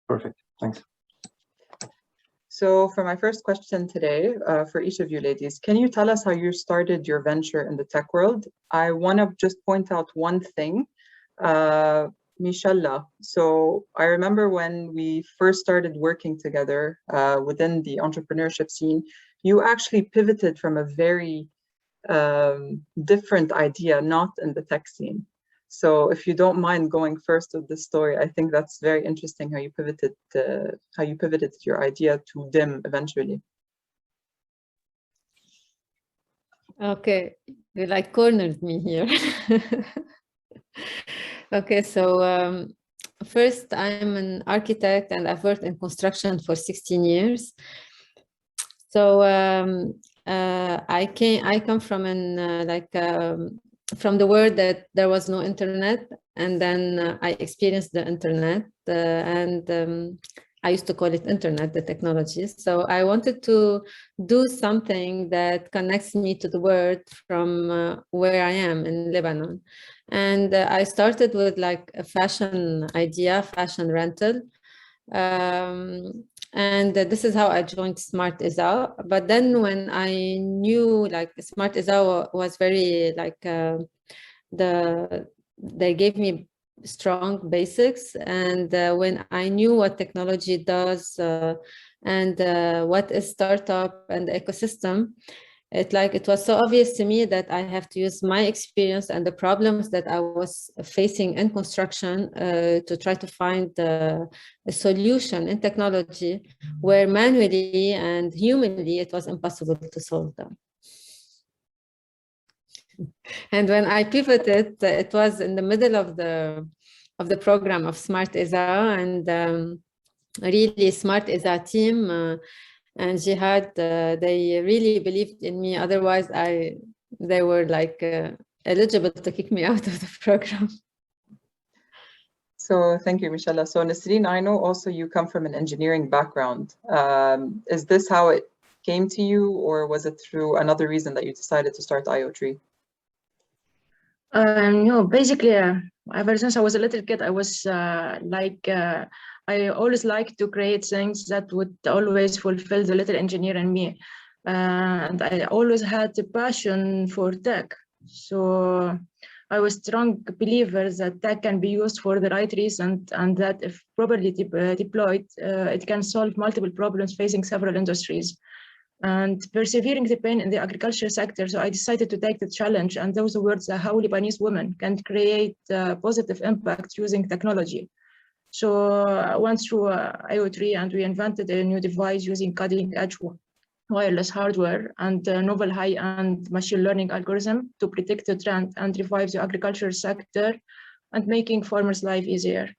Perfect, thanks. So for my first question today, for each of you ladies, can you tell us how you started your venture in the tech world? I want to just point out one thing, Mishallah. So I remember when we first started working together within the entrepreneurship scene, you actually pivoted from a very different idea, not in the tech scene. So if you don't mind going first with this story, I think that's very interesting how you pivoted your idea to DIM eventually. Okay, you like cornered me here. Okay, so first I'm an architect and I've worked in construction for 16 years. So I come from from the world that there was no internet, and then I experienced the internet, and I used to call it internet, the technology. So I wanted to do something that connects me to the world from where I am in Lebanon. And I started with like a fashion idea, fashion rental. And this is how I joined Smart ESA. But then when I knew like Smart ESA was very like they gave me strong basics, and when I knew what technology does and what is startup and the ecosystem, it was so obvious to me that I have to use my experience and the problems that I was facing in construction to try to find a solution in technology where manually and humanly it was impossible to solve them. And when I pivoted, it was in the middle of the program of Smart ESA, and really Smart ESA team and Jihad, they really believed in me. Otherwise, they were like eligible to kick me out of the program. So thank you, Mishallah. So Nasreen, I know also you come from an engineering background. Is this how it came to you, or was it through another reason that you decided to start IO3? No, basically, ever since I was a little kid, I was I always liked to create things that would always fulfill the little engineer in me. And I always had a passion for tech. So I was a strong believer that tech can be used for the right reason, and that if properly deployed, it can solve multiple problems facing several industries. And persevering the pain in the agriculture sector, so I decided to take the challenge, and those words are how Lebanese women can create positive impact using technology. So I went through IO3, and we invented a new device using cutting-edge wireless hardware and novel high-end machine learning algorithm to predict the trend and revive the agriculture sector and making farmers' life easier.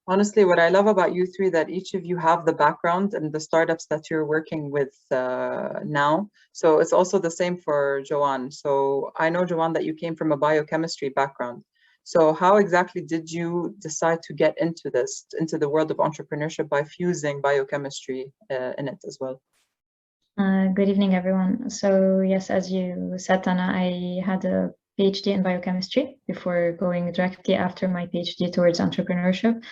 Honestly, what I love about you three, that each of you have the background and the startups that you're working with now. So it's also the same for Joanne. So I know, Joanne, that you came from a biochemistry background. So how exactly did you decide to get into this, into the world of entrepreneurship, by fusing biochemistry in it as well? Good evening, everyone. So yes, as you said, Tana, I had a PhD in biochemistry before going directly after my PhD towards entrepreneurship.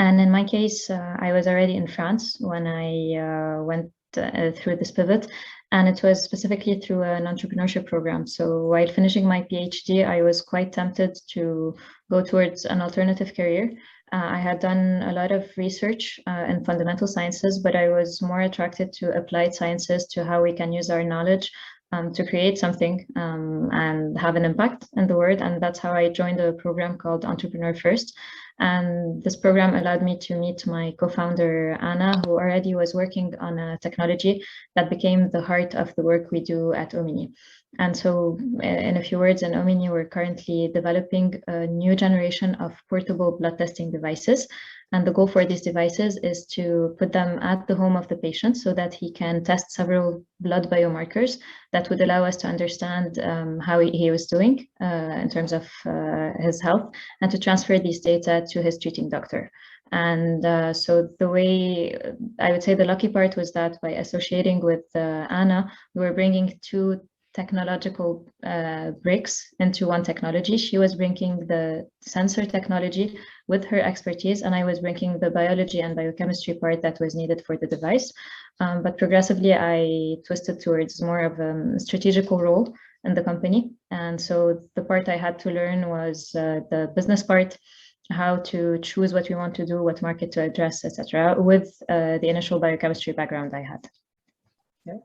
And in my case, I was already in France when I went through this pivot, and it was specifically through an entrepreneurship program. So while finishing my PhD, I was quite tempted to go towards an alternative career. I had done a lot of research in fundamental sciences, but I was more attracted to applied sciences, to how we can use our knowledge to create something and have an impact in the world. And that's how I joined a program called Entrepreneur First. And this program allowed me to meet my co-founder, Anna, who already was working on a technology that became the heart of the work we do at Omini. And so in a few words, in Omini, we're currently developing a new generation of portable blood testing devices. And the goal for these devices is to put them at the home of the patient so that he can test several blood biomarkers that would allow us to understand how he was doing in terms of his health, and to transfer these data to his treating doctor. And so the way, I would say the lucky part was that by associating with Anna, we were bringing two technological bricks into one technology. She was bringing the sensor technology, with her expertise, and I was bringing the biology and biochemistry part that was needed for the device. But progressively, I twisted towards more of a strategical role in the company. And so the part I had to learn was the business part, how to choose what we want to do, what market to address, etc., with the initial biochemistry background I had. Yeah.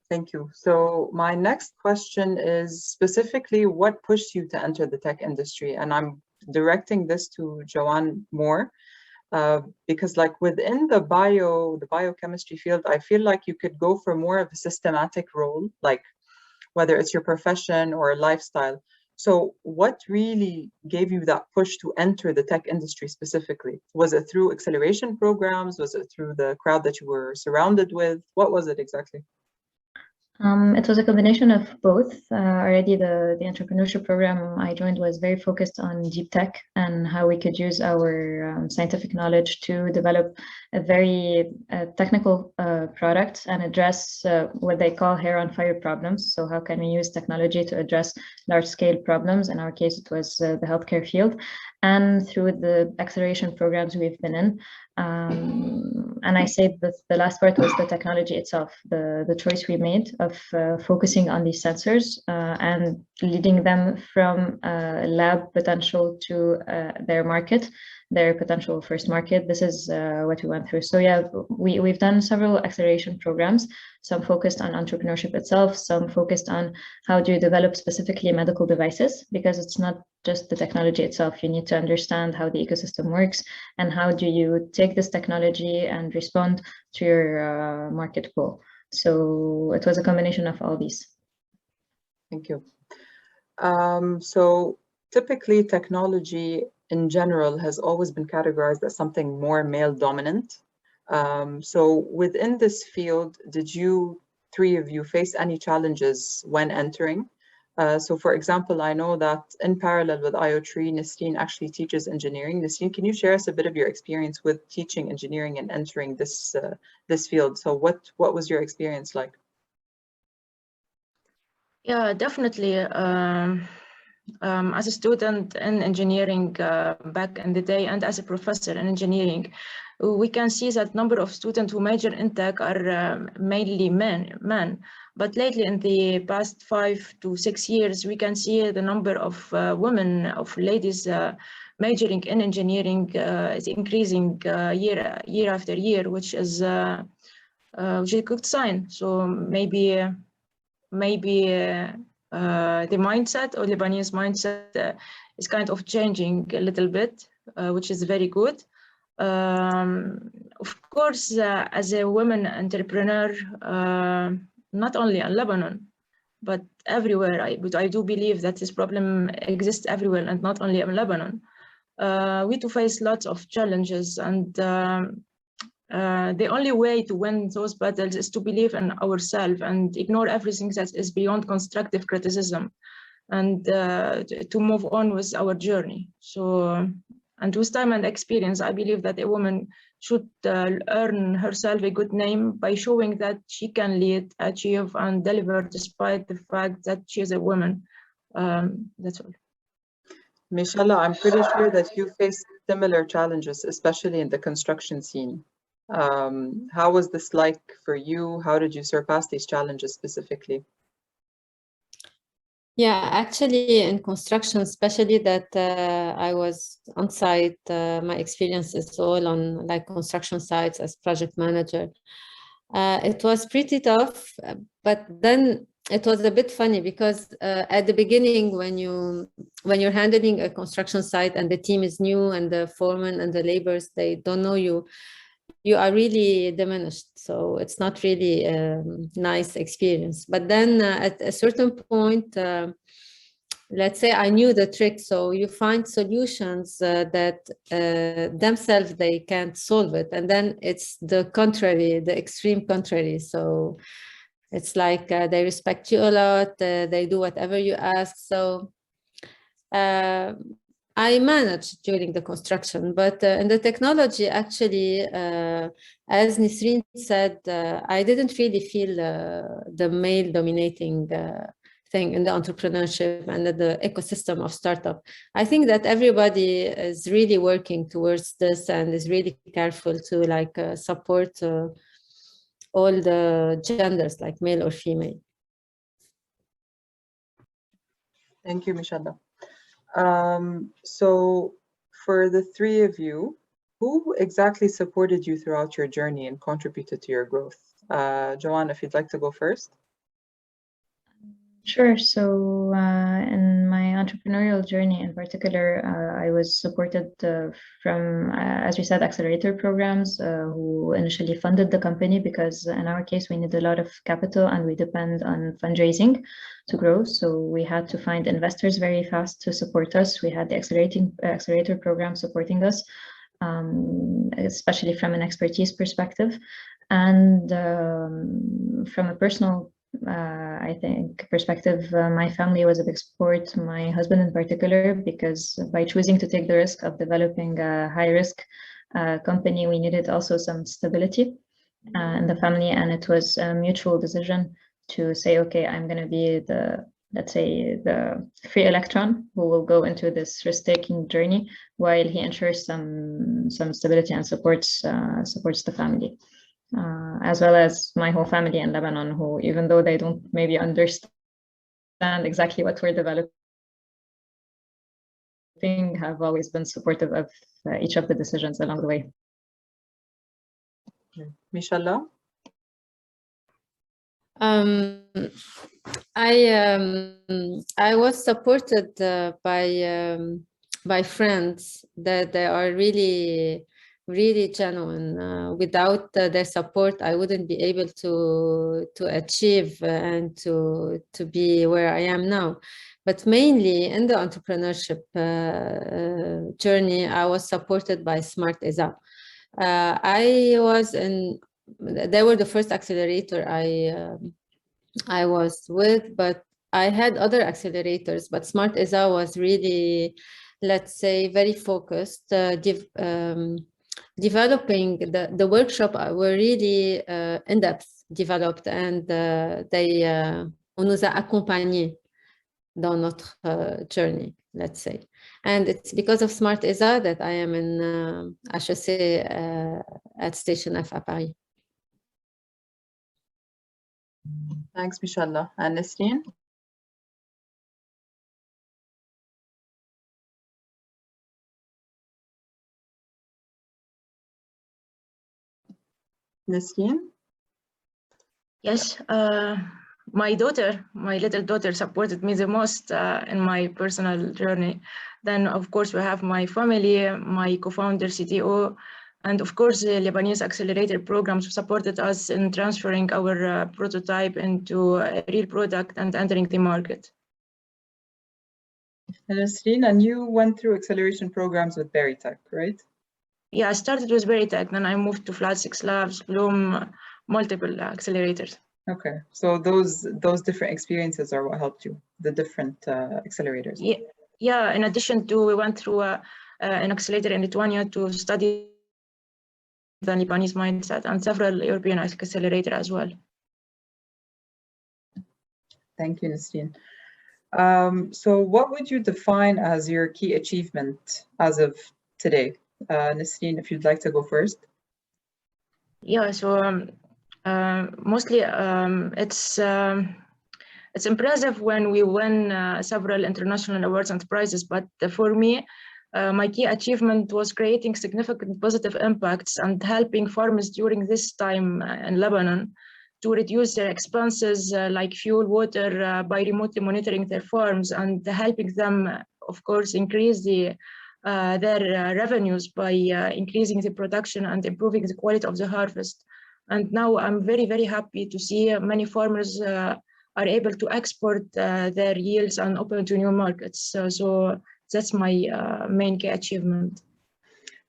Thank you. So my next question is specifically what pushed you to enter the tech industry? And I'm directing this to Joanne more because like within the biochemistry field, I feel like you could go for more of a systematic role, like whether it's your profession or lifestyle. So what really gave you that push to enter the tech industry specifically? Was it through acceleration programs? Was it through the crowd that you were surrounded with? What was it exactly? It was a combination of both. Already the entrepreneurship program I joined was very focused on deep tech and how we could use our scientific knowledge to develop a very technical product and address what they call hair on fire problems. So how can we use technology to address large scale problems? In our case, it was the healthcare field. And through the acceleration programs we've been in, and I say that the last part was the technology itself, the choice we made of focusing on these sensors and leading them from lab potential to their market, their potential first market. This is what we went through. So yeah, we've done several acceleration programs, some focused on entrepreneurship itself, some focused on how do you develop specifically medical devices, because it's not just the technology itself. You need to understand how the ecosystem works and how do you take this technology and respond to your market goal. So it was a combination of all these. Thank you. So typically technology in general has always been categorized as something more male dominant. So within this field, did you, three of you, face any challenges when entering? So for example, I know that in parallel with IO3, Nesreen actually teaches engineering. Nesreen, can you share us a bit of your experience with teaching engineering and entering this field? So what was your experience like? Yeah, definitely. As a student in engineering back in the day and as a professor in engineering, we can see that number of students who major in tech are mainly men. But lately, in the past 5 to 6 years, we can see the number of women, of ladies majoring in engineering is increasing year after year, which is a good sign. So maybe the mindset or Lebanese mindset is kind of changing a little bit, which is very good. Of course, as a woman entrepreneur, not only in Lebanon, but everywhere, I do believe that this problem exists everywhere and not only in Lebanon. We do face lots of challenges, and the only way to win those battles is to believe in ourselves and ignore everything that is beyond constructive criticism, and to move on with our journey. So, and with time and experience, I believe that a woman should earn herself a good name by showing that she can lead, achieve, and deliver despite the fact that she is a woman. That's all. Mishala, I'm pretty sure that you faced similar challenges, especially in the construction scene. How was this like for you? How did you surpass these challenges specifically? Yeah, actually in construction, especially that I was on site, my experience is all on like construction sites as project manager. It was pretty tough, but then it was a bit funny because at the beginning, when you're handling a construction site and the team is new and the foreman and the laborers, they don't know you, you are really diminished. So it's not really a nice experience. But then at a certain point, let's say I knew the trick. So you find solutions that themselves, they can't solve it. And then it's the contrary, the extreme contrary. So it's like they respect you a lot. They do whatever you ask. So I managed during the construction, but in the technology, actually, as Nesreen said, I didn't really feel the male dominating thing in the entrepreneurship and the ecosystem of startup. I think that everybody is really working towards this and is really careful to like support all the genders, like male or female. Thank you, Mishala. So for the three of you, who exactly supported you throughout your journey and contributed to your growth? Joanne, if you'd like to go first. Sure. So in my entrepreneurial journey in particular, I was supported from, as we said, accelerator programs who initially funded the company, because in our case, we need a lot of capital and we depend on fundraising to grow. So we had to find investors very fast to support us. We had the accelerator program supporting us, especially from an expertise perspective. And from a personal I think perspective, my family was a big support, my husband in particular, because by choosing to take the risk of developing a high risk company, we needed also some stability in the family, and it was a mutual decision to say, okay, I'm going to be the, let's say, the free electron who will go into this risk-taking journey while he ensures some stability and supports the family. As well as my whole family in Lebanon, who, even though they don't maybe understand exactly what we're developing, have always been supportive of each of the decisions along the way. Mishala? I was supported by friends that they are really genuine. Without their support, I wouldn't be able to achieve and to be where I am now. But mainly in the entrepreneurship journey, I was supported by Smart ESA. They were the first accelerator I was with, but I had other accelerators, but Smart ESA was really, let's say, very focused, developing the workshop were really in-depth developed, and on nous a accompagnés dans notre journey, let's say. And it's because of Smart ESA that I am in HEC at Station F at Paris. Thanks, Mishala. And Nesrine? Nesrine? Yes, my little daughter supported me the most in my personal journey. Then, of course, we have my family, my co-founder, CTO, and of course, the Lebanese accelerator programs supported us in transferring our prototype into a real product and entering the market. And Nesrine, and you went through acceleration programs with Berytech, right? Yeah, I started with Berytech, then I moved to Flat 6 Labs, Bloom, multiple accelerators. Okay, so those different experiences are what helped you, the different accelerators. Yeah. In addition to, we went through an accelerator in Lithuania to study the Lebanese mindset, and several European accelerators as well. Thank you, Nesrine. So what would you define as your key achievement as of today? Nesrine, if you'd like to go first. Yeah, so mostly it's impressive when we win several international awards and prizes, but for me, my key achievement was creating significant positive impacts and helping farmers during this time in Lebanon to reduce their expenses like fuel, water, by remotely monitoring their farms, and helping them, of course, increase their revenues by increasing the production and improving the quality of the harvest. And now I'm very, very happy to see many farmers are able to export their yields and open to new markets. So that's my main key achievement.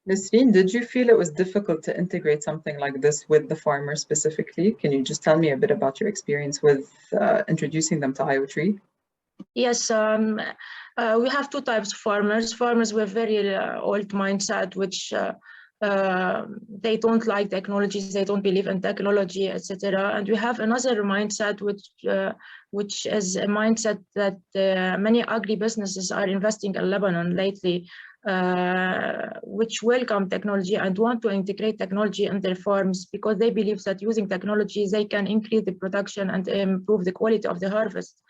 Nesrine, did you feel it was difficult to integrate something like this with the farmers specifically? Can you just tell me a bit about your experience with introducing them to IoT? Yes, we have two types of farmers. Farmers with very old mindset, which they don't like technologies, they don't believe in technology, etc. And we have another mindset, which is a mindset that many agribusinesses are investing in Lebanon lately, which welcome technology and want to integrate technology in their farms because they believe that using technology, they can increase the production and improve the quality of the harvest.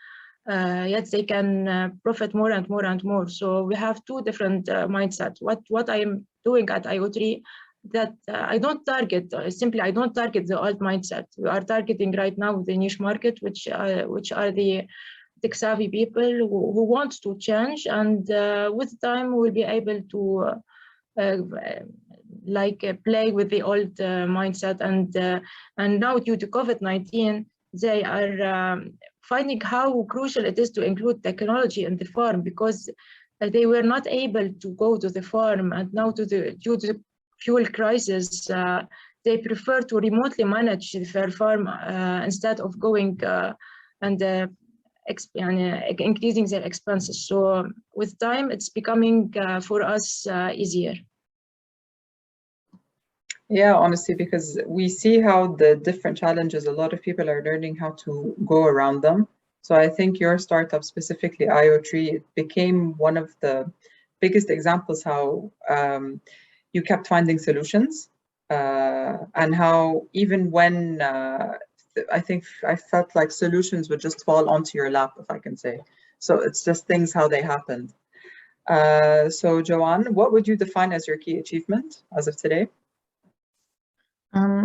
Yet they can profit more and more and more. So we have two different mindsets. What I am doing at IO3, that I don't target, simply I don't target the old mindset. We are targeting right now the niche market, which are the tech-savvy people who want to change, and with time we'll be able to play with the old mindset. And now due to COVID-19, they are finding how crucial it is to include technology in the farm, because they were not able to go to the farm, and now due to the fuel crisis, they prefer to remotely manage their farm instead of going and increasing their expenses. So with time, it's becoming for us easier. Yeah, honestly, because we see how the different challenges, a lot of people are learning how to go around them. So I think your startup, specifically IO3, it became one of the biggest examples how you kept finding solutions and how even when I think I felt like solutions would just fall onto your lap, if I can say. So it's just things how they happened. So Joanne, what would you define as your key achievement as of today?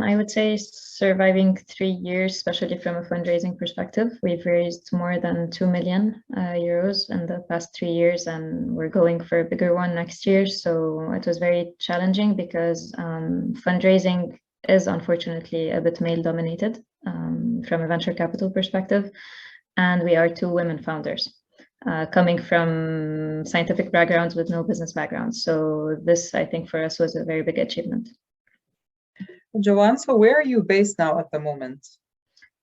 I would say surviving 3 years, especially from a fundraising perspective. We've raised more than 2 million euros in the past 3 years, and we're going for a bigger one next year. So it was very challenging because fundraising is unfortunately a bit male dominated from a venture capital perspective. And we are 2 women founders coming from scientific backgrounds with no business backgrounds. So this, I think, for us was a very big achievement. Joanne, so where are you based now at the moment?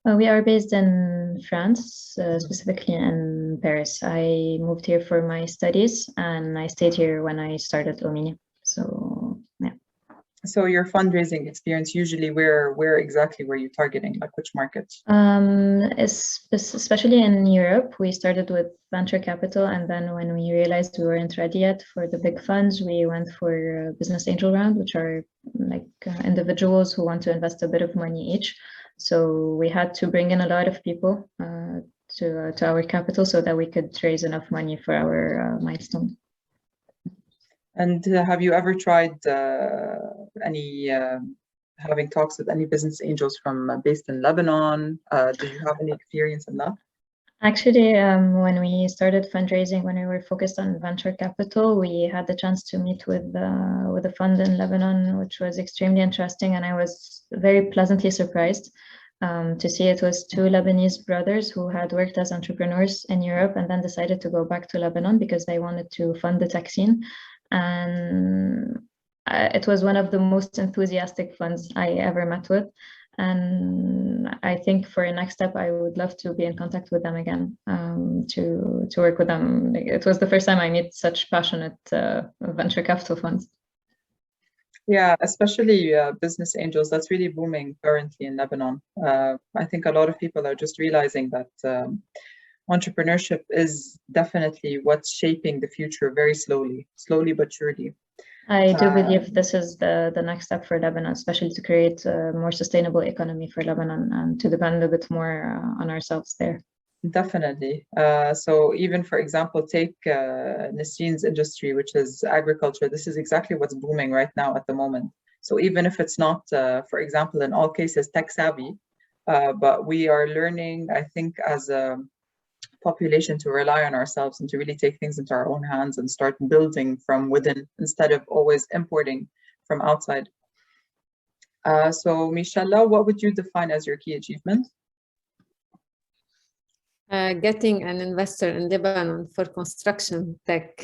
We are based in France, specifically in Paris. I moved here for my studies, and I stayed here when I started Omini. So, yeah. So your fundraising experience, usually where exactly were you targeting, like which markets? Especially in Europe, we started with venture capital, and then when we realized we weren't ready yet for the big funds, we went for a business angel round, which are like individuals who want to invest a bit of money each. So we had to bring in a lot of people to our capital so that we could raise enough money for our milestone. And have you ever tried having talks with any business angels from based in Lebanon? Do you have any experience in that? Actually, when we started fundraising, when we were focused on venture capital, we had the chance to meet with a fund in Lebanon, which was extremely interesting, and I was very pleasantly surprised to see it was 2 Lebanese brothers who had worked as entrepreneurs in Europe and then decided to go back to Lebanon because they wanted to fund the tech scene. And it was one of the most enthusiastic funds I ever met with. And I think for a next step, I would love to be in contact with them again to work with them. It was the first time I met such passionate venture capital funds. Yeah, especially business angels. That's really booming currently in Lebanon. I think a lot of people are just realizing that entrepreneurship is definitely what's shaping the future very slowly but surely. I do believe this is the next step for Lebanon, especially to create a more sustainable economy for Lebanon and to depend a bit more on ourselves there. Definitely. So even, for example, take Nasreen's industry, which is agriculture. This is exactly what's booming right now at the moment. So even if it's not, for example, in all cases, tech savvy, but we are learning, I think, as a population to rely on ourselves and to really take things into our own hands and start building from within instead of always importing from outside. So Michelle, what would you define as your key achievement? Getting an investor in Lebanon for construction tech.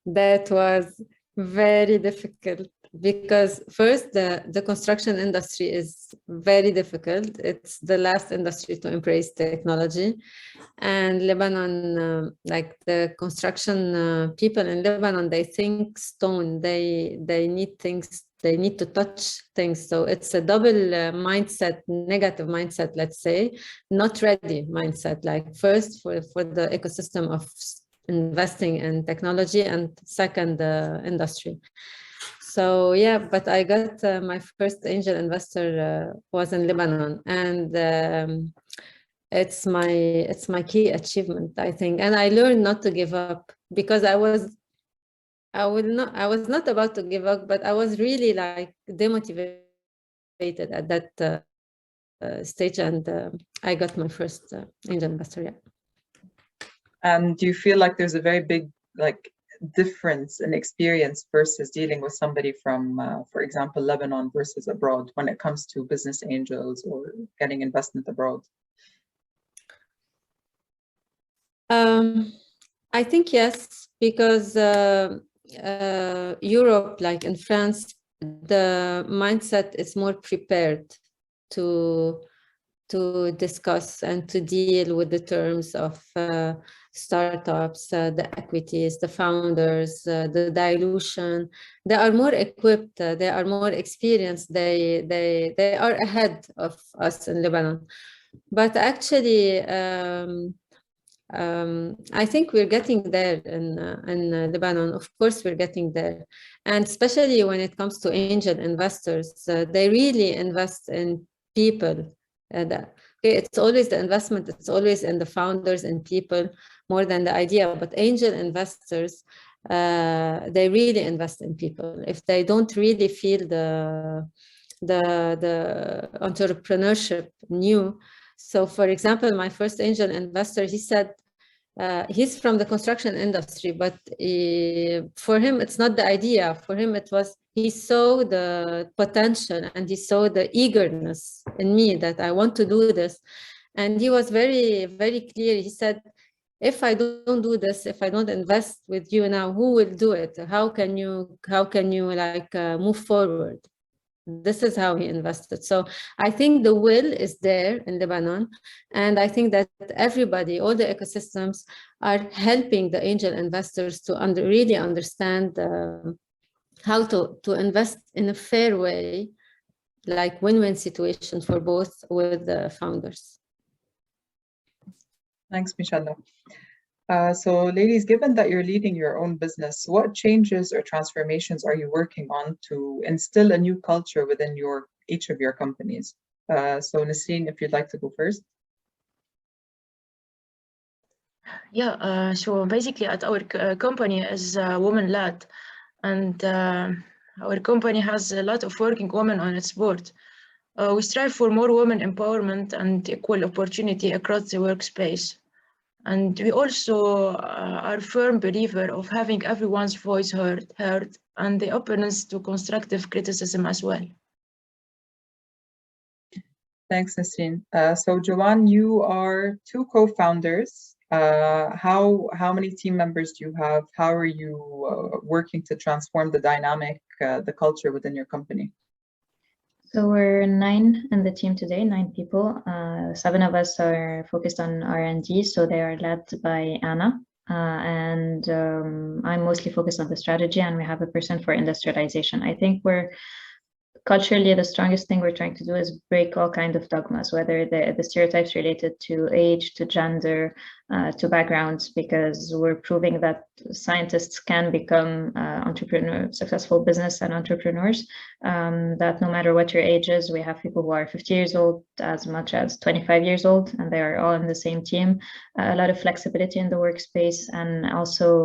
That was very difficult. because first, the construction industry is very difficult. It's the last industry to embrace technology. And Lebanon, like the construction people in Lebanon, they think stone. They need things. They need to touch things. So it's a double mindset, negative mindset, let's say, not ready mindset. Like first for the ecosystem of investing in technology, and second, the industry. So yeah, but I got my first angel investor was in Lebanon, and it's my key achievement, I think. And I learned not to give up, because I was not about to give up, but I was really like demotivated at that stage, and I got my first angel investor. Yeah. And do you feel like there's a very big difference in experience versus dealing with somebody from, for example, Lebanon versus abroad when it comes to business angels or getting investment abroad? I think yes, because Europe, like in France, the mindset is more prepared to discuss and to deal with the terms of startups, the equities, the founders, the dilution. They are more equipped, they are more experienced, they are ahead of us in Lebanon. But actually, I think we're getting there in Lebanon. Of course, we're getting there. And especially when it comes to angel investors, they really invest in people. It's always the investment, it's always in the founders and people more than the idea. But angel investors, they really invest in people. If they don't really feel the entrepreneurship new. So for example, my first angel investor, he said, he's from the construction industry, but for him, it's not the idea. For him, it was, he saw the potential and he saw the eagerness in me that I want to do this. And he was very, very clear. He said, if I don't do this, if I don't invest with you now, who will do it? How can you like move forward? This is how he invested. So I think the will is there in Lebanon. And I think that everybody, all the ecosystems are helping the angel investors to really understand how to invest in a fair way, like win-win situation for both with the founders. Thanks, Michelle. So ladies, given that you're leading your own business, what changes or transformations are you working on to instill a new culture within each of your companies? So Nasreen, if you'd like to go first. Yeah, so basically at our company is woman-led, and our company has a lot of working women on its board. We strive for more women empowerment and equal opportunity across the workspace. And we also are a firm believer of having everyone's voice heard, and the openness to constructive criticism as well. Thanks, Nasreen. So Joanne, you are two co-founders. How many team members do you have? How are you working to transform the dynamic, the culture within your company? So we're 9 in the team today, 9 people. 7 of us are focused on R&D, so they are led by Anna. And I'm mostly focused on the strategy, and we have a person for industrialization. I think culturally, the strongest thing we're trying to do is break all kinds of dogmas, whether the stereotypes related to age, to gender, to backgrounds, because we're proving that scientists can become successful business and entrepreneurs, that no matter what your age is, we have people who are 50 years old as much as 25 years old, and they are all in the same team. A lot of flexibility in the workspace, and also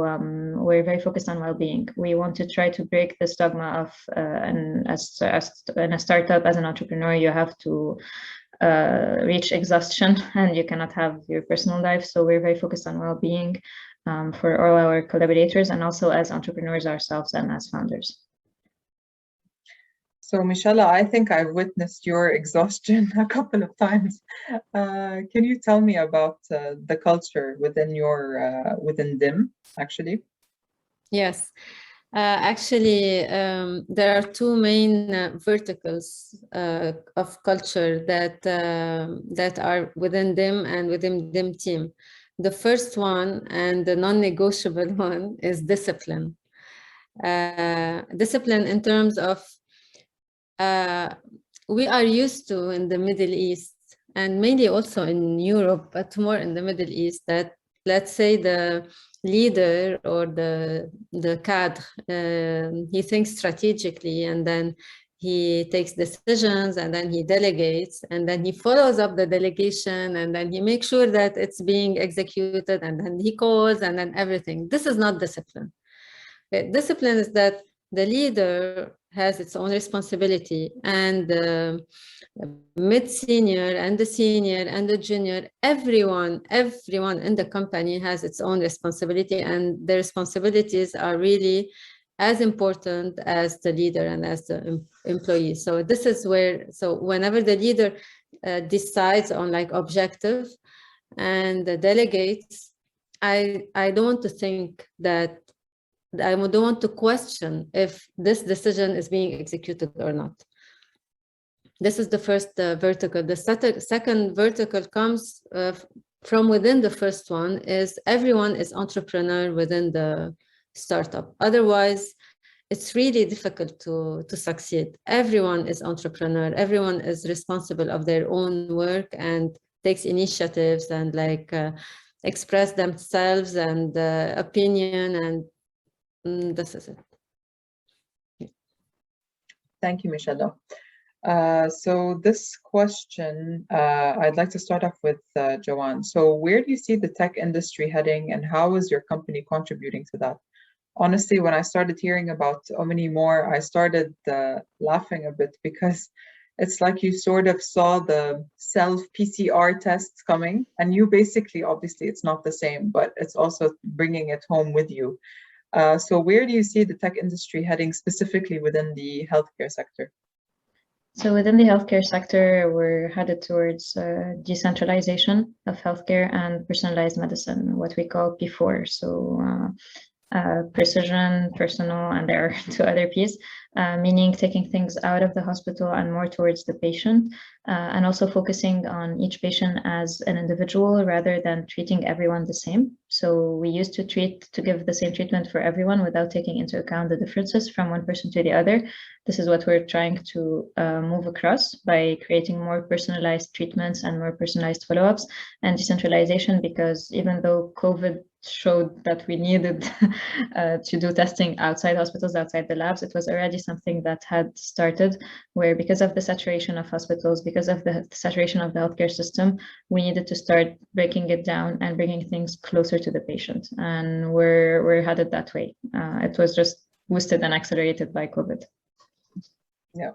we're very focused on well-being. We want to try to break this dogma of, and as in a startup, as an entrepreneur, you have to reach exhaustion and you cannot have your personal life. So we're very focused on well-being for all our collaborators, and also as entrepreneurs ourselves and as founders. So Michelle, I think I've witnessed your exhaustion a couple of times. Can you tell me about the culture within DIM, actually? Yes. Actually, there are two main verticals of culture that are within them and within them team. The first one and the non-negotiable one is discipline. Discipline in terms of we are used to in the Middle East and mainly also in Europe, but more in the Middle East, that let's say the leader or the cadre, he thinks strategically and then he takes decisions and then he delegates and then he follows up the delegation and then he makes sure that it's being executed and then he calls and then everything. This is not discipline. Discipline is that the leader has its own responsibility and the mid-senior and the senior and the junior, everyone in the company has its own responsibility, and the responsibilities are really as important as the leader and as the employee. So this is where, so whenever the leader decides on like objective and delegates, I don't want to think that, I don't want to question if this decision is being executed or not. This is the first vertical. The second vertical comes from within the first one, is everyone is entrepreneur within the startup. Otherwise, it's really difficult to succeed. Everyone is entrepreneur. Everyone is responsible of their own work and takes initiatives and like express themselves and opinion, and this is it. Thank you, Michelle. So this question, I'd like to start off with Joanne. So where do you see the tech industry heading and how is your company contributing to that? Honestly, when I started hearing about Omni more, I started laughing a bit because it's like you sort of saw the self-PCR tests coming and you basically, obviously it's not the same, but it's also bringing it home with you. So where do you see the tech industry heading specifically within the healthcare sector? So within the healthcare sector, we're headed towards decentralization of healthcare and personalized medicine, what we call P4. So precision, personal, and there are two other Ps, meaning taking things out of the hospital and more towards the patient, and also focusing on each patient as an individual rather than treating everyone the same. So we used to give the same treatment for everyone without taking into account the differences from one person to the other. This is what we're trying to move across by creating more personalized treatments and more personalized follow-ups and decentralization, because even though COVID showed that we needed to do testing outside hospitals, outside the labs, it was already something that had started, where because of the saturation of hospitals, because of the saturation of the healthcare system, we needed to start breaking it down and bringing things closer to the patient. And we're headed that way. It was just boosted and accelerated by COVID. Yeah.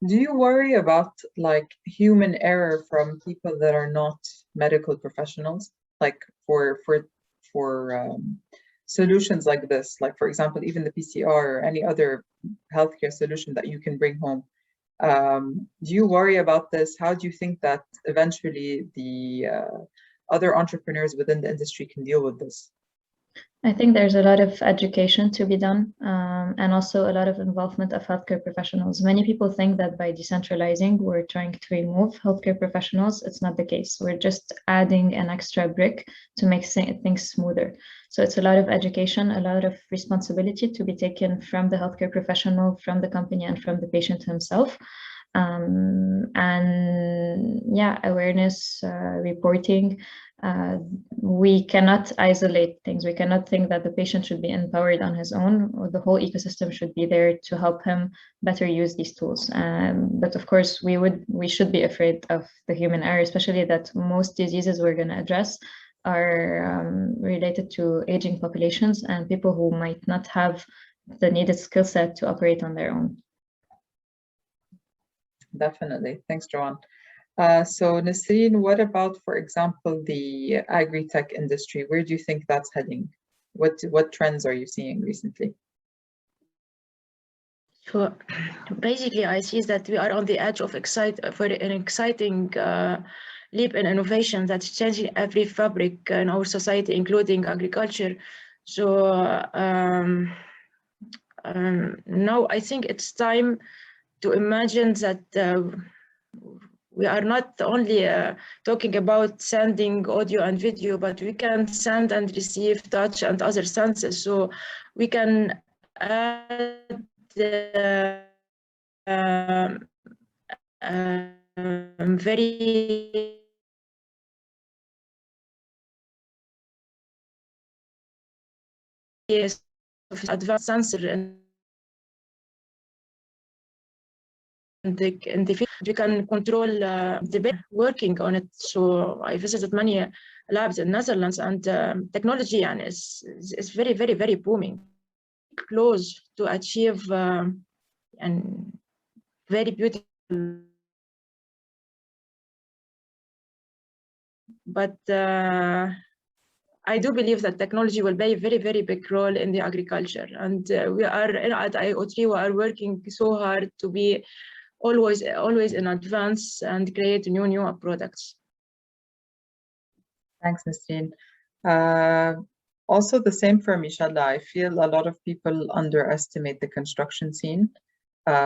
Do you worry about like human error from people that are not medical professionals, like for solutions like this, like for example, even the PCR or any other healthcare solution that you can bring home? Do you worry about this? How do you think that eventually the other entrepreneurs within the industry can deal with this? I think there's a lot of education to be done, and also a lot of involvement of healthcare professionals. Many people think that by decentralizing, we're trying to remove healthcare professionals. It's not the case. We're just adding an extra brick to make things smoother. So it's a lot of education, a lot of responsibility to be taken from the healthcare professional, from the company, and from the patient himself. And yeah, awareness, reporting. We cannot isolate things. We cannot think that the patient should be empowered on his own, or the whole ecosystem should be there to help him better use these tools. But of course, we should be afraid of the human error, especially that most diseases we're going to address are related to aging populations and people who might not have the needed skill set to operate on their own. Definitely. Thanks, Joanne. So Nasreen, what about, for example, the agri-tech industry? Where do you think that's heading? What trends are you seeing recently? So basically, I see that we are on the edge of an exciting leap in innovation that's changing every fabric in our society, including agriculture. So now I think it's time to imagine that we are not only talking about sending audio and video, but we can send and receive touch and other senses. So we can add very advanced sensor in the field. We can control the working on it. So I visited many labs in Netherlands, and technology and is very, very, very booming. Close to achieve and very beautiful. But I do believe that technology will play a very, very big role in the agriculture. And we are at IoT, we are working so hard to be always in advance and create new products. Thanks, Nasreen. Also the same for Mishala. I feel a lot of people underestimate the construction scene.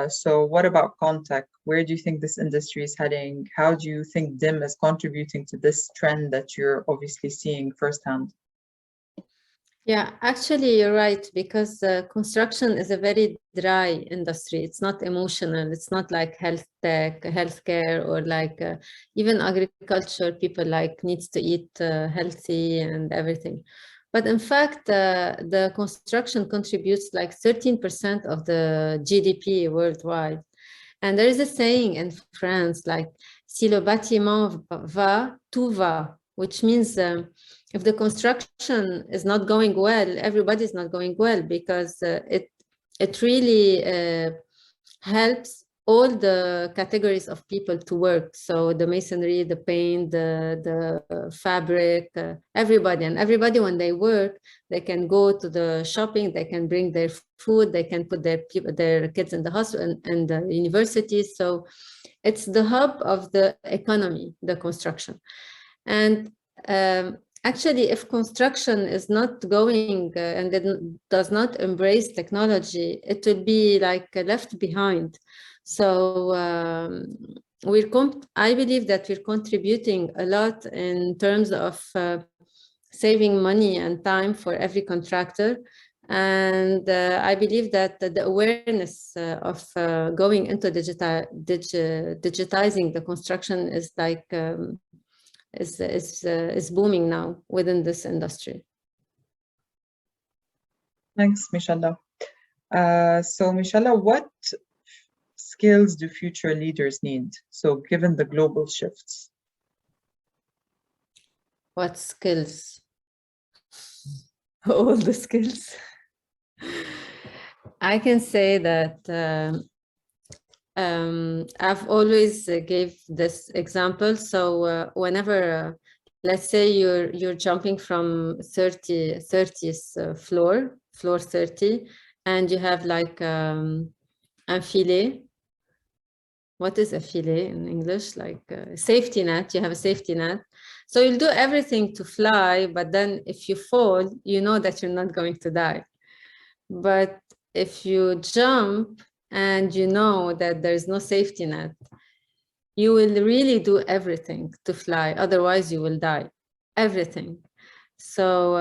So what about Contech? Where do you think this industry is heading? How do you think DIM is contributing to this trend that you're obviously seeing firsthand? Yeah, actually, you're right, because construction is a very dry industry. It's not emotional. It's not like health tech, healthcare, or like even agriculture. People like needs to eat healthy and everything. But in fact, the construction contributes like 13% of the GDP worldwide. And there is a saying in France, like, si le bâtiment va, tout va, which means if the construction is not going well, everybody's not going well, because it really helps all the categories of people to work. So the masonry, the paint, the fabric, everybody. And everybody, when they work, they can go to the shopping, they can bring their food, they can put their kids in the hospital and the universities. So it's the hub of the economy, the construction. And actually, if construction is not going and it does not embrace technology, it will be like left behind. So I believe that we're contributing a lot in terms of saving money and time for every contractor. And I believe that the awareness of going into digitizing the construction is like is booming now within this industry. Thanks, Mishala. So Mishala, what skills do future leaders need? So given the global shifts. What skills? All the skills. I can say that I've always gave this example. So whenever, let's say you're jumping from 30th floor 30, and you have like a filet. What is a filet in English? Like a safety net. You have a safety net. So you'll do everything to fly, but then if you fall, you know that you're not going to die. But if you jump and you know that there's no safety net, you will really do everything to fly. Otherwise, you will die. Everything. So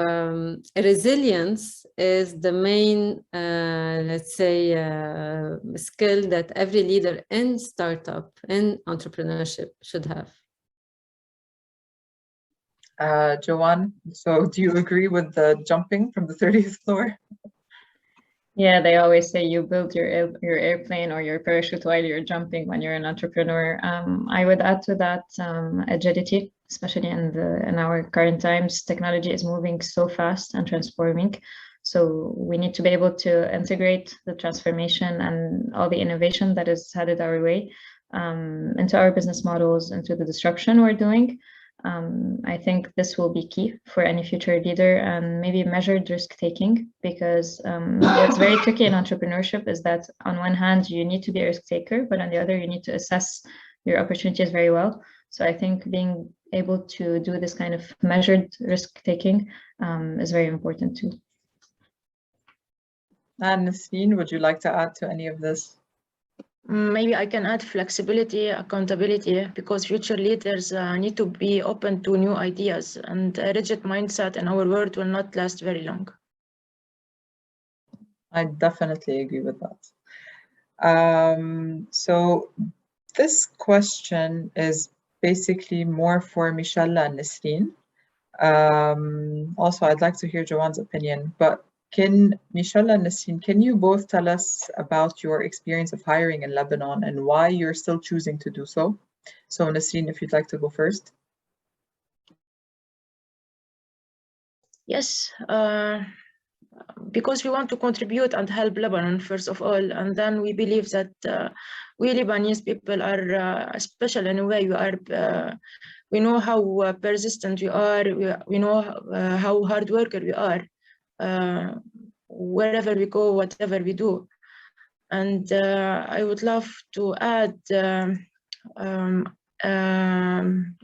resilience is the main, let's say, skill that every leader in startup, in entrepreneurship should have. Joanne, so do you agree with the jumping from the 30th floor? Yeah, they always say you build your airplane or your parachute while you're jumping when you're an entrepreneur. I would add to that agility, especially in our current times. Technology is moving so fast and transforming. So we need to be able to integrate the transformation and all the innovation that is headed our way into our business models, into the disruption we're doing. I think this will be key for any future leader, and maybe measured risk taking, because what's very tricky in entrepreneurship is that on one hand you need to be a risk taker, but on the other you need to assess your opportunities very well. So I think being able to do this kind of measured risk taking is very important too. And Nasreen, would you like to add to any of this? Maybe I can add flexibility, accountability, because future leaders need to be open to new ideas, and a rigid mindset in our world will not last very long. I definitely agree with that. So this question is basically more for Michelle and Nasreen. Also, I'd like to hear Joanne's opinion, but can Michelle and Nasreen, can you both tell us about your experience of hiring in Lebanon and why you're still choosing to do so? So Nasreen, if you'd like to go first. Yes, because we want to contribute and help Lebanon, first of all, and then we believe that we Lebanese people are special in a way. We know how persistent we are. We know how hard worker we are. Wherever we go, whatever we do. And I would love to add,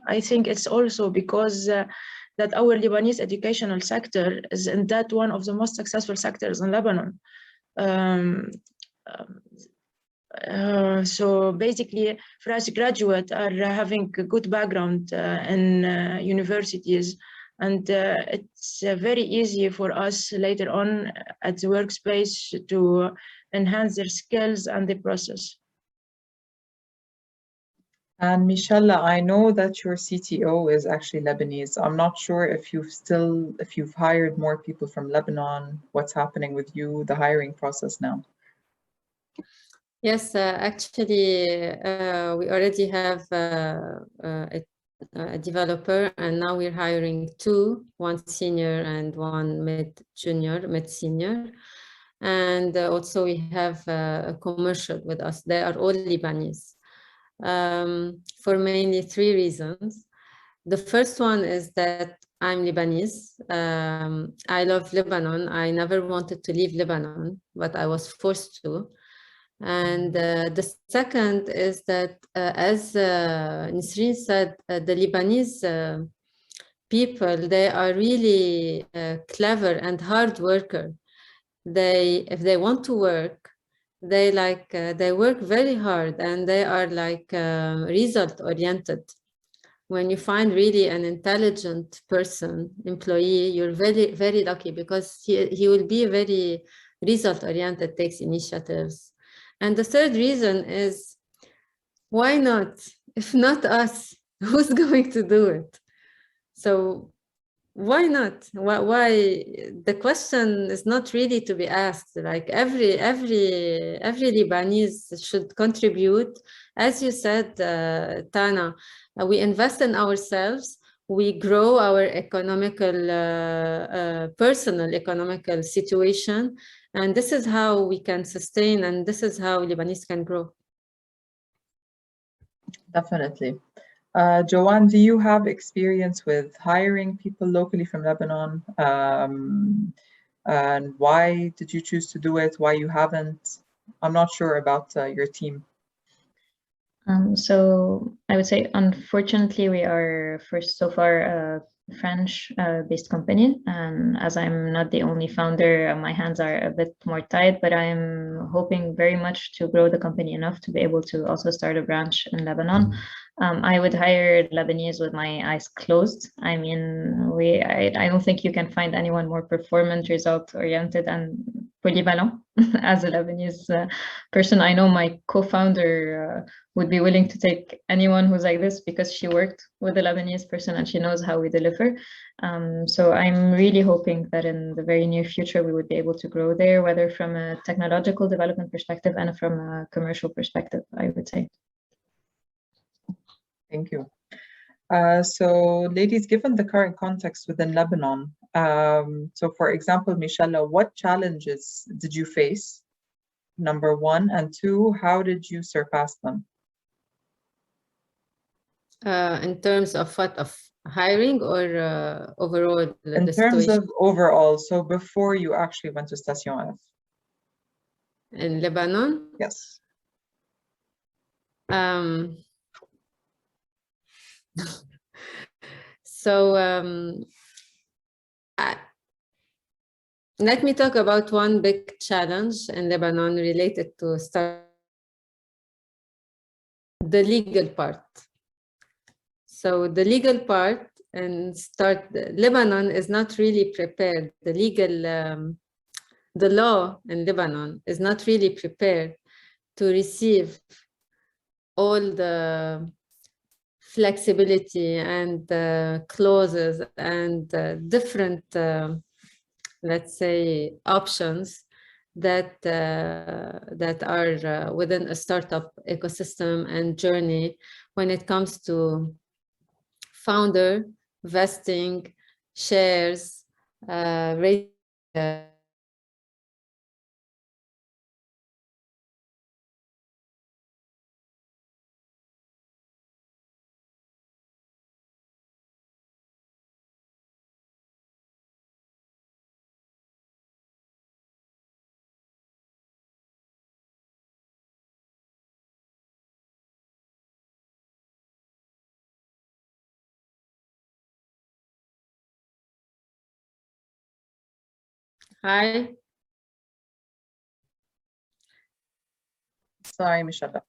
I think it's also because that our Lebanese educational sector is in that one of the most successful sectors in Lebanon. So basically, fresh graduates are having a good background in universities, and it's very easy for us later on at the workspace to enhance their skills and the process. And Michelle, I know that your CTO is actually Lebanese. I'm not sure if you've hired more people from Lebanon, what's happening with you, the hiring process now. Yes, actually, we already have a developer, and now we're hiring two, one senior and one mid-senior. And also we have a commercial with us. They are all Lebanese for mainly three reasons. The first one is that I'm Lebanese. I love Lebanon. I never wanted to leave Lebanon, but I was forced to. And the second is that, as Nisreen said, the Lebanese people, they are really clever and hard worker. If they want to work, they work very hard, and they are result oriented. When you find really an intelligent person, employee, you're very, very lucky, because he will be very result oriented, takes initiatives. And the third reason is, why not? If not us, who's going to do it? So why not? Why? The question is not really to be asked. Like every Lebanese should contribute. As you said, Tana, we invest in ourselves. We grow our personal economical situation. And this is how we can sustain, and this is how Lebanese can grow. Definitely. Joanne, do you have experience with hiring people locally from Lebanon? And why did you choose to do it? Why you haven't? I'm not sure about your team. So I would say, unfortunately, we are so far a French-based company, and as I'm not the only founder, my hands are a bit more tied, but I'm hoping very much to grow the company enough to be able to also start a branch in Lebanon. I would hire Lebanese with my eyes closed. I mean, I don't think you can find anyone more performance, result-oriented, and polyvalent as a Lebanese person. I know my co-founder would be willing to take anyone who's like this, because she worked with a Lebanese person and she knows how we deliver. So I'm really hoping that in the very near future, we would be able to grow there, whether from a technological development perspective and from a commercial perspective, I would say. Thank you. So ladies, given the current context within Lebanon, so for example, Michelle, what challenges did you face? Number one, and two, how did you surpass them? In terms of what? Of hiring or overall? In terms of overall, so before you actually went to Station F. In Lebanon? Yes. So let me talk about one big challenge in Lebanon related to the legal part. So the legal part Lebanon is not really prepared. The law in Lebanon is not really prepared to receive all the flexibility and clauses and different, let's say, options that are within a startup ecosystem and journey when it comes to founder, vesting, shares, Hi. Sorry, Michelle.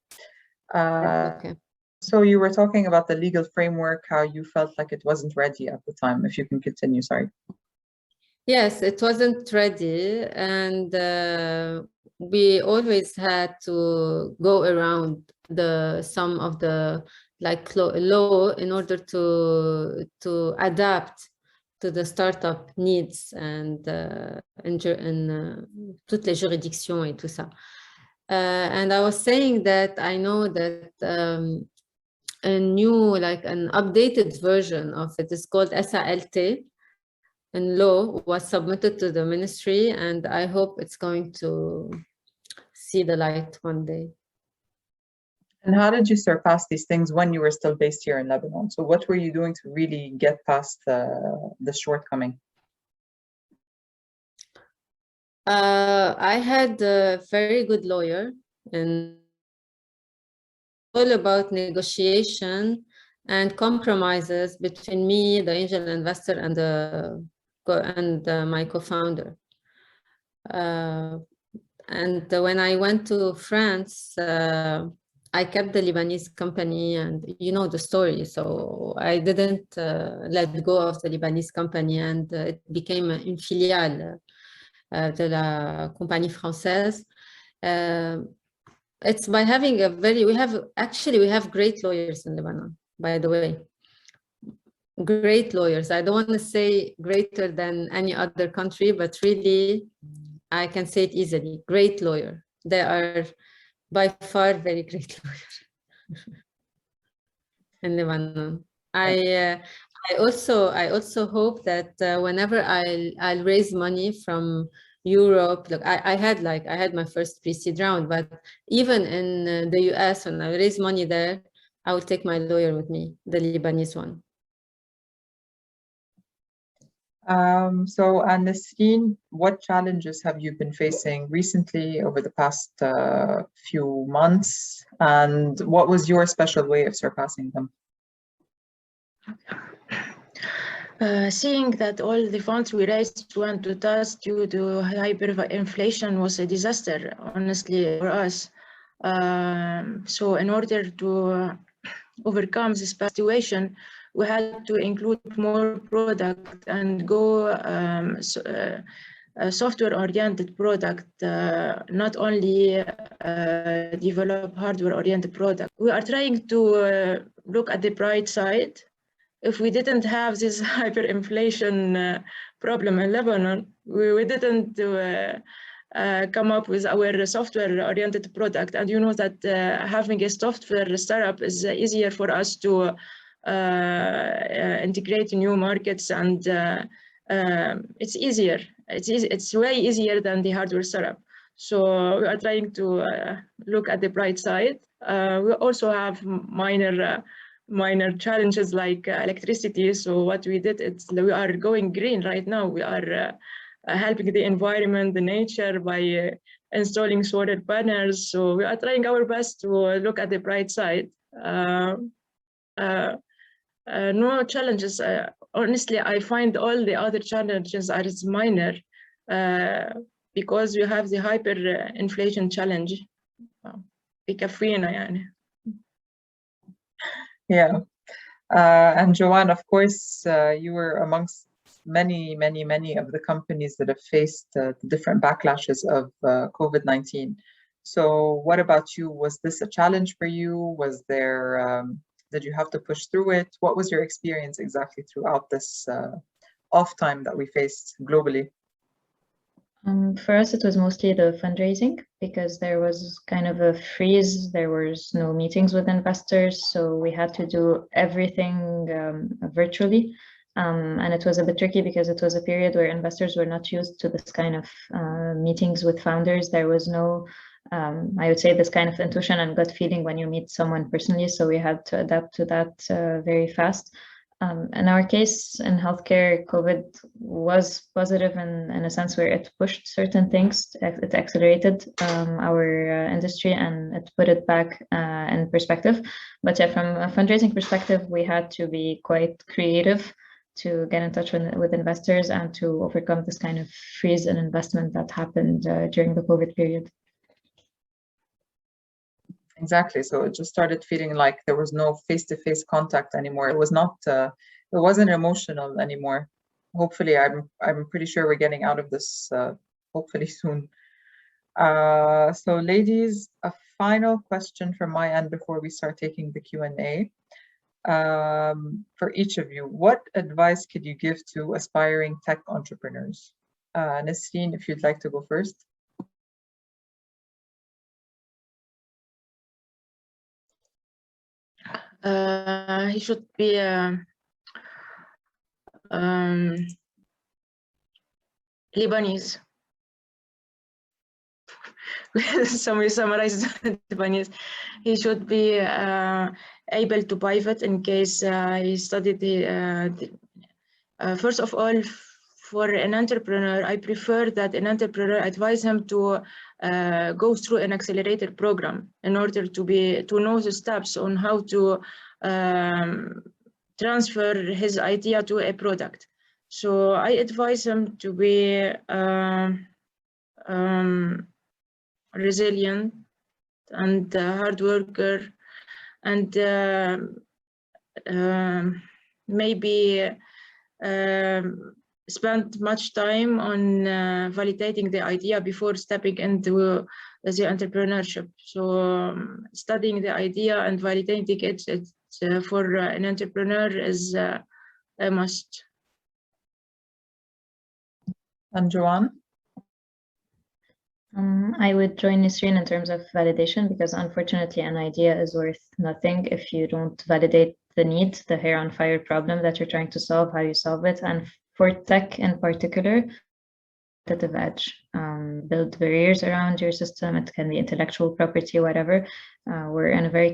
Okay. So you were talking about the legal framework, how you felt like it wasn't ready at the time. If you can continue, sorry. Yes, it wasn't ready, and we always had to go around some of the law in order to adapt to the startup needs and toutes les juridictions et tout ça. And I was saying that I know that a new, an updated version of it is called SALT in law was submitted to the ministry, and I hope it's going to see the light one day. And how did you surpass these things when you were still based here in Lebanon? So what were you doing to really get past the shortcoming? I had a very good lawyer, and all about negotiation and compromises between me, the angel investor, and my co-founder. And when I went to France, I kept the Lebanese company, and you know the story. So I didn't let go of the Lebanese company, and it became une filiale de la compagnie française. It's by having we have great lawyers in Lebanon, by the way. Great lawyers. I don't want to say greater than any other country, but really, I can say it easily. Great lawyer. They are by far very great lawyers in Lebanon. I also hope that whenever I'll raise money from Europe, look, I had my first pre-seed round, but even in the US, when I raise money there, I will take my lawyer with me, the Lebanese one. So, Nasreen, what challenges have you been facing recently over the past few months, and what was your special way of surpassing them? Seeing that all the funds we raised went to dust due to hyperinflation was a disaster, honestly, for us. So in order to overcome this situation, we had to include more product and go a software-oriented product, not only develop hardware-oriented product. We are trying to look at the bright side. If we didn't have this hyperinflation problem in Lebanon, we didn't come up with our software-oriented product. And you know that having a software startup is easier for us to integrate new markets, and it's easier. It's way easier than the hardware startup. So we are trying to look at the bright side. We also have minor challenges like electricity. So what we did is we are going green right now. We are helping the environment, the nature by installing solar panels. So we are trying our best to look at the bright side. No challenges. Honestly, I find all the other challenges are minor. because we have the hyperinflation challenge. بكفينا يعني. Yeah. And Joanne, of course, you were amongst many of the companies that have faced the different backlashes of COVID-19. So what about you? Was this a challenge for you? Was there, did you have to push through it? What was your experience exactly throughout this off time that we faced globally? For us, it was mostly the fundraising because there was kind of a freeze. There was no meetings with investors, so we had to do everything virtually. And it was a bit tricky because it was a period where investors were not used to this kind of meetings with founders. There was no, I would say, this kind of intuition and gut feeling when you meet someone personally. So we had to adapt to that very fast. In our case, in healthcare, COVID was positive in a sense where it pushed certain things. It accelerated our industry and it put it back in perspective. But yeah, from a fundraising perspective, we had to be quite creative to get in touch with investors and to overcome this kind of freeze in investment that happened during the COVID period. Exactly. So it just started feeling like there was no face-to-face contact anymore. It was not, it wasn't emotional anymore. Hopefully, I'm pretty sure we're getting out of this hopefully soon. So ladies, a final question from my end before we start taking the Q&A. For each of you, what advice could you give to aspiring tech entrepreneurs? Nasreen, if you'd like to go first. He should be Lebanese. Somebody summarized Lebanese. He should be able to pivot in case he studied first of all, for an entrepreneur, I prefer that an entrepreneur advise him to go through an accelerator program in order to know the steps on how to transfer his idea to a product. So I advise him to be resilient and hard worker, and maybe spend much time on validating the idea before stepping into the entrepreneurship. So studying the idea and validating it for an entrepreneur is a must. And Joanne? I would join Nasreen in terms of validation because unfortunately an idea is worth nothing if you don't validate the need, the hair on fire problem that you're trying to solve, how you solve it. And for tech in particular, competitive edge, build barriers around your system. It can be intellectual property, whatever. We're in very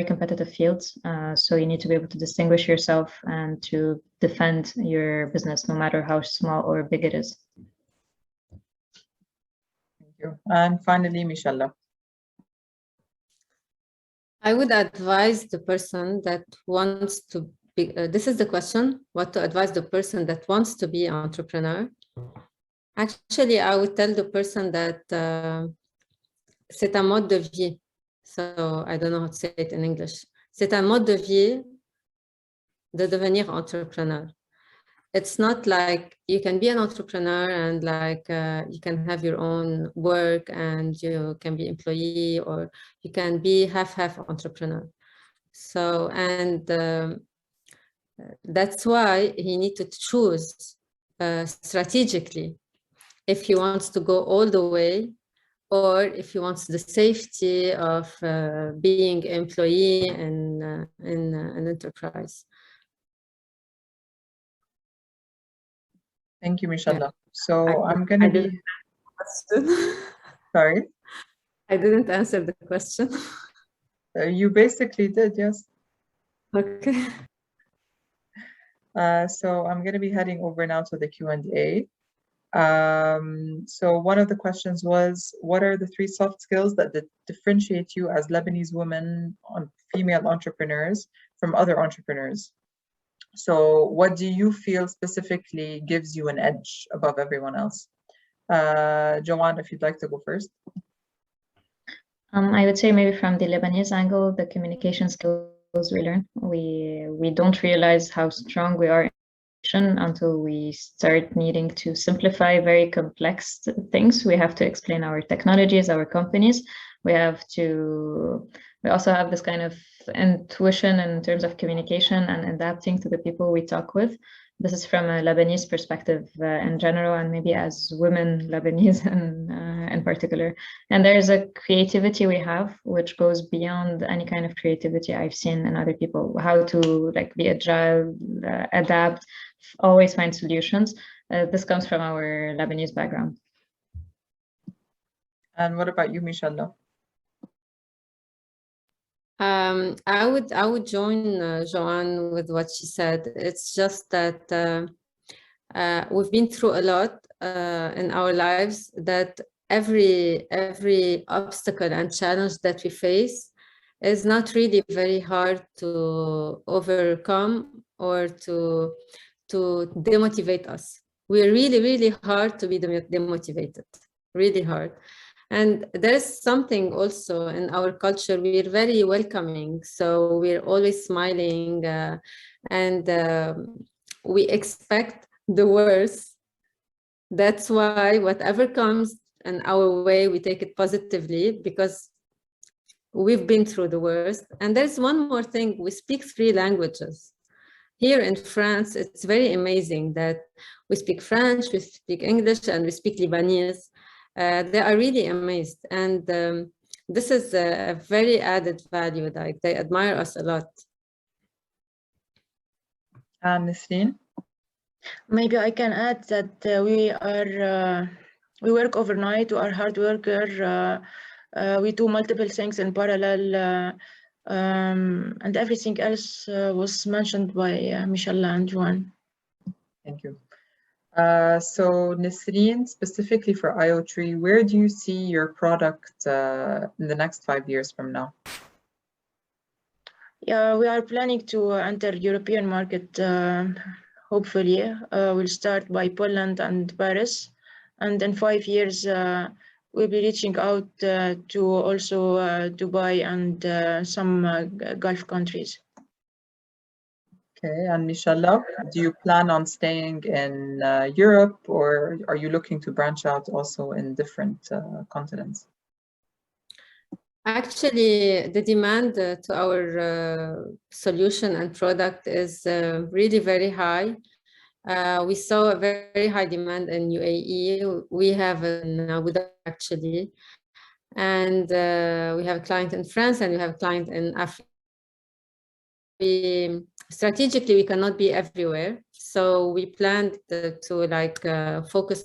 competitive fields, so you need to be able to distinguish yourself and to defend your business, no matter how small or big it is. And finally, Mishallah. I would advise the person that wants to be, this is the question, what to advise the person that wants to be an entrepreneur. Actually, I would tell the person that c'est un mode de vie. So I don't know how to say it in English. C'est un mode de vie de devenir entrepreneur. It's not like you can be an entrepreneur and like you can have your own work and you can be employee, or you can be half entrepreneur. So, and that's why he needs to choose strategically if he wants to go all the way, or if he wants the safety of being employee in an enterprise. Thank you, Mishallah. Yeah. So I'm going to be... Sorry? I didn't answer the question. You basically did, yes. Okay. So I'm going to be heading over now to the Q&A. So one of the questions was, what are the 3 soft skills that differentiate you as Lebanese women, female entrepreneurs from other entrepreneurs? So what do you feel specifically gives you an edge above everyone else? Joanne, if you'd like to go first. I would say maybe from the Lebanese angle, the communication skills we learn. We don't realize how strong we are until we start needing to simplify very complex things. We have to explain our technologies, our companies. We also have this kind of intuition in terms of communication and adapting to the people we talk with. This is from a Lebanese perspective in general, and maybe as women Lebanese in particular. And there's a creativity we have, which goes beyond any kind of creativity I've seen in other people. How to like be agile, adapt, always find solutions. This comes from our Lebanese background. And what about you, Michelle? I would join Joanne with what she said. It's just that we've been through a lot in our lives, that every obstacle and challenge that we face is not really very hard to overcome or to demotivate us. We're really hard to be demotivated, really hard. And there's something also in our culture, we're very welcoming. So we're always smiling and we expect the worst. That's why whatever comes in our way, we take it positively because we've been through the worst. And there's one more thing, we speak 3 languages. Here in France, it's very amazing that we speak French, we speak English, and we speak Lebanese. They are really amazed, and this is a very added value. Like they admire us a lot. Nisreen? Maybe I can add that we work overnight. We are hard worker. We do multiple things in parallel, and everything else was mentioned by Michelle and Joanne. Thank you. So Nisreen, specifically for IO3, where do you see your product in the next 5 years from now? Yeah, we are planning to enter European market. Hopefully, we'll start by Poland and Paris, and in 5 years we'll be reaching out to also Dubai and some Gulf countries. Okay, and Michelle, do you plan on staying in Europe, or are you looking to branch out also in different continents? Actually, the demand to our solution and product is really very high. We saw a very high demand in UAE. We have in Abu Dhabi actually, and we have a client in France and we have a client in Africa. Strategically, we cannot be everywhere, so we planned to like focus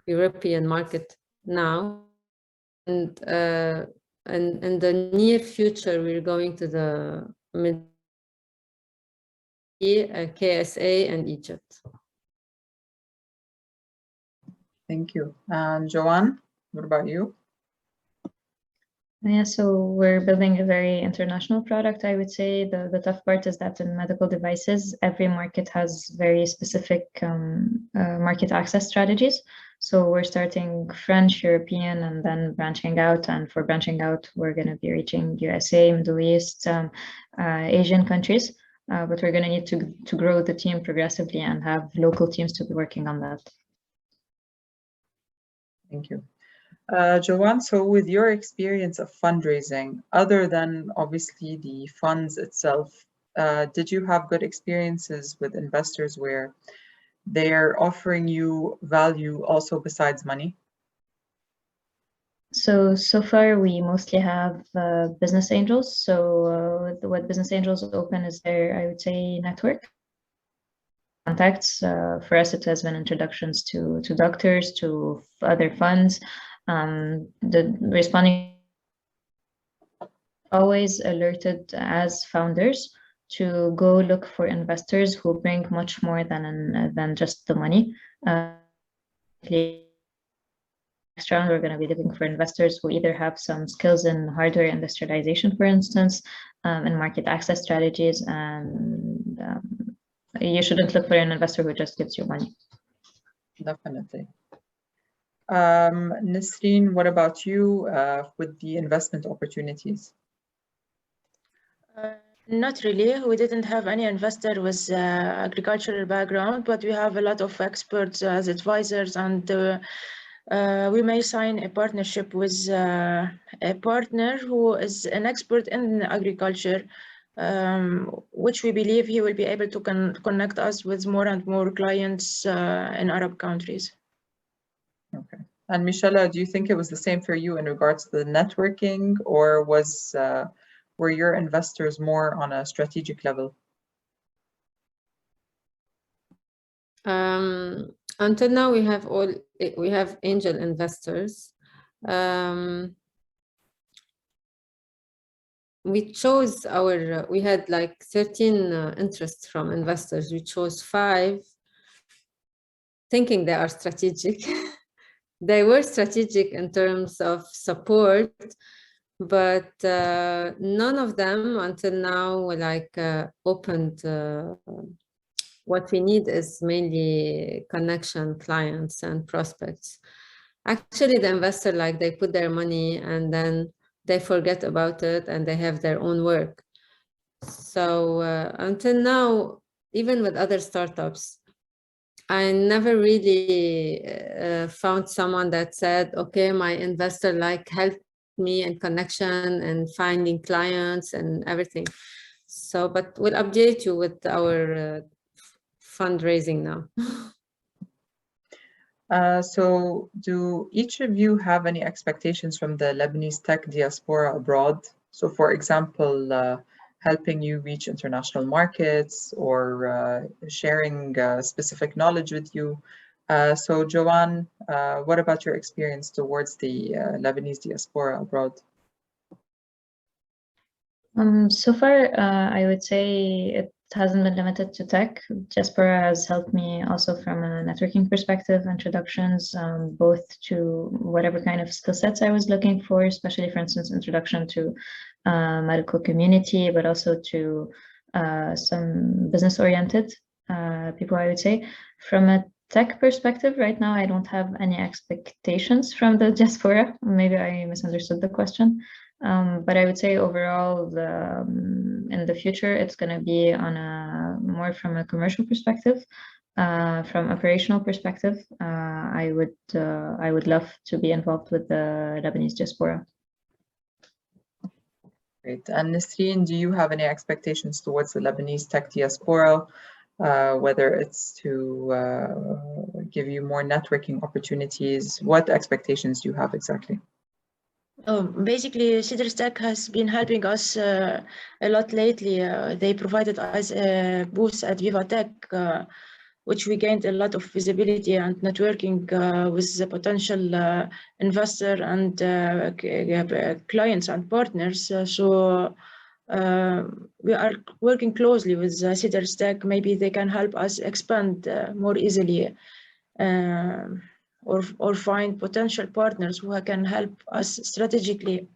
European market now, and in the near future we're going to the Middle East, KSA and Egypt. Thank you. And Joanne, what about you? Yeah, so we're building a very international product, I would say. The tough part is that in medical devices, every market has very specific market access strategies. So we're starting French, European, and then branching out. And for branching out, we're going to be reaching USA, Middle East, Asian countries. But we're going to need to grow the team progressively and have local teams to be working on that. Thank you. Joanne, so with your experience of fundraising, other than obviously the funds itself, did you have good experiences with investors where they're offering you value also besides money? So far we mostly have business angels. So what business angels open is their, I would say, network contacts. For us, it has been introductions to doctors, to other funds. The responding always alerted as founders to go look for investors who bring much more than just the money. Next round, we're going to be looking for investors who either have some skills in hardware industrialization, for instance, and market access strategies. And you shouldn't look for an investor who just gives you money. Definitely. Nisreen, what about you with the investment opportunities? Not really. We didn't have any investor with agricultural background, but we have a lot of experts as advisors, and we may sign a partnership with a partner who is an expert in agriculture, which we believe he will be able to connect us with more and more clients in Arab countries. Okay. And Michela, do you think it was the same for you in regards to the networking, or were your investors more on a strategic level? Until now, we have angel investors. We chose we had like 13 interests from investors. We chose 5, thinking they are strategic. They were strategic in terms of support, but none of them until now opened. What we need is mainly connection clients and prospects. Actually, the investor, they put their money and then they forget about it and they have their own work. So until now, even with other startups, I never really found someone that said, okay, my investor helped me in connection and finding clients and everything. So, but we'll update you with our fundraising now. So do each of you have any expectations from the Lebanese tech diaspora abroad? So for example, helping you reach international markets or sharing specific knowledge with you. So Joanne, what about your experience towards the Lebanese diaspora abroad? So far, I would say it hasn't been limited to tech. Diaspora has helped me also from a networking perspective, introductions, both to whatever kind of skill sets I was looking for, especially, for instance, introduction to medical community, but also to some business-oriented people, I would say. From a tech perspective, right now, I don't have any expectations from the diaspora. Maybe I misunderstood the question. But I would say overall, in the future, it's going to be on more from a commercial perspective, from operational perspective. I would love to be involved with the Lebanese diaspora. Great. And Nisreen, do you have any expectations towards the Lebanese tech diaspora, whether it's to give you more networking opportunities? What expectations do you have exactly? Basically, Cedars Tech has been helping us a lot lately. They provided us a booth at Viva Tech, which we gained a lot of visibility and networking with the potential investor and clients and partners. So we are working closely with Cedars Tech. Maybe they can help us expand more easily. Or find potential partners who can help us strategically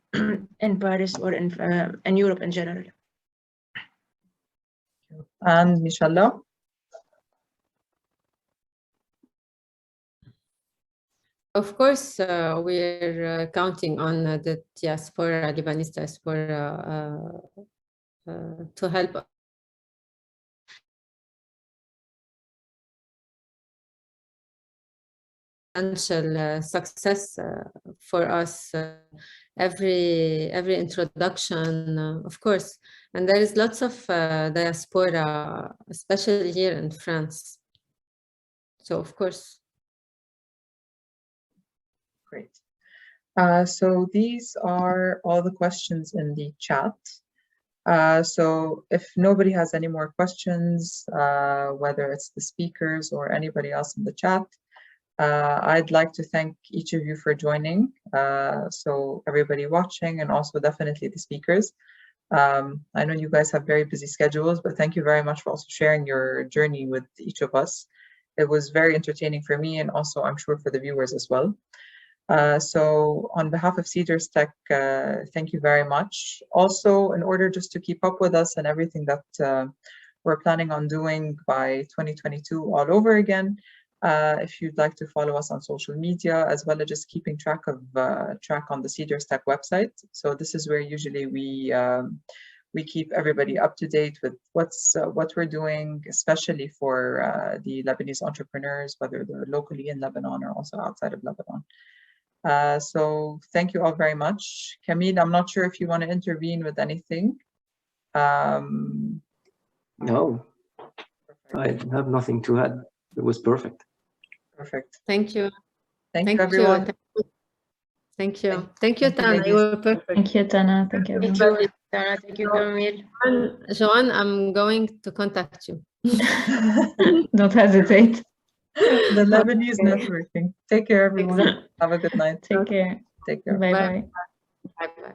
in Paris or in Europe in general. And Michela? Of course, we're counting on the diaspora, Lebanese diaspora, to help potential success for us, every introduction, of course. And there is lots of diaspora, especially here in France. So, of course. Great. So these are all the questions in the chat. So if nobody has any more questions, whether it's the speakers or anybody else in the chat, I'd like to thank each of you for joining. So everybody watching and also definitely the speakers. I know you guys have very busy schedules, but thank you very much for also sharing your journey with each of us. It was very entertaining for me and also I'm sure for the viewers as well. So on behalf of Cedars Tech, thank you very much. Also, in order just to keep up with us and everything that we're planning on doing by 2022 all over again, If you'd like to follow us on social media, as well as just keeping track on the Cedars Tech website. So this is where usually we keep everybody up to date with what we're doing, especially for the Lebanese entrepreneurs, whether they're locally in Lebanon or also outside of Lebanon. So thank you all very much. Camille, I'm not sure if you want to intervene with anything. No, I have nothing to add. It was perfect. Perfect. Thank you. Thank you, everyone. Thank you. Thank you, Thank you, Tana. You ladies. were perfect. Thank you, Tana. Thank you, Thank everyone. you, Tana. Thank you, Camille. Joanne, I'm going to contact you. Don't hesitate. The Lebanese networking. Take care, everyone. Exactly. Have a good night. Take care. Take care. Bye-bye. Bye-bye.